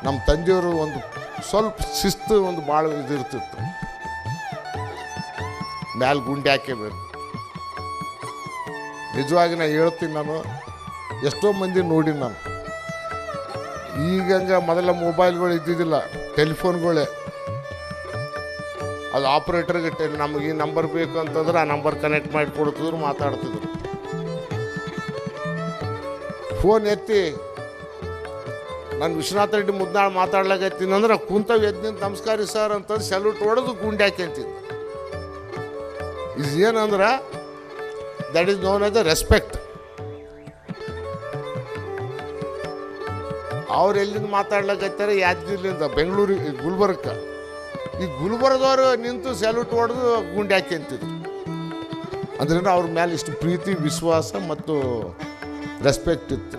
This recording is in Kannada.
ನಮ್ಮ ತಂದೆಯವರು ಒಂದು ಸ್ವಲ್ಪ ಶಿಸ್ತು ಒಂದು ಭಾಳ ಇದಿರ್ತಿತ್ತು. ಮ್ಯಾಲೆ ಗುಂಡಿ ಹಾಕೇಬೇಕು. ನಿಜವಾಗಿ ನಾನು ಹೇಳ್ತೀನಿ, ನಾನು ಎಷ್ಟೋ ಮಂದಿ ನೋಡಿ ನಾನು. ಈಗಂಗೆ ಮೊದಲ ಮೊಬೈಲ್ಗಳು ಇದ್ದಿದ್ದಿಲ್ಲ, ಟೆಲಿಫೋನ್ಗಳೇ. ಅದು ಆಪ್ರೇಟರ್ಗೆ ನಮಗೆ ಈ ನಂಬರ್ ಬೇಕು ಅಂತಂದ್ರೆ ಆ ನಂಬರ್ ಕನೆಕ್ಟ್ ಮಾಡಿ ಕೊಡ್ತಿದ್ರು, ಮಾತಾಡ್ತಿದ್ರು. ಫೋನ್ ಎತ್ತಿ ನಾನು ವಿಶ್ವನಾಥ ರೆಡ್ಡಿ ಮುದ್ನಾಳ್ ಮಾತಾಡ್ಲಾಗತ್ತೀನಿ ಅಂದ್ರೆ ಕುಂತವ್ ಎದ್ದಿಂದ ನಮಸ್ಕಾರ ಸರ್ ಅಂತಂದು ಸೆಲ್ಯೂಟ್ ಹೊಡೆದು ಗುಂಡಿ ಹಾಕ್ಯಂತಿದ್ದು. ಇದು ಏನಂದ್ರೆ that is known as the respect. ಅವ್ರು ಎಲ್ಲಿಂದ ಮಾತಾಡ್ಲಾಕತ್ತಾರೆ, ಯಾದಗಿರಿಲಿಂದ ಬೆಂಗಳೂರಿಗೆ, ಗುಲ್ಬರ್ಗಕ್ಕೆ. ಈ ಗುಲ್ಬರ್ಗದವರು ನಿಂತು ಸೆಲ್ಯೂಟ್ ಹೊಡೆದು ಗುಂಡಿ ಹಾಕ್ಯಂತಿದ್ರು. ಅಂದ್ರೆ ಅವ್ರ ಮೇಲೆ ಇಷ್ಟು ಪ್ರೀತಿ, ವಿಶ್ವಾಸ ಮತ್ತು ರೆಸ್ಪೆಕ್ಟ್ ಇತ್ತು.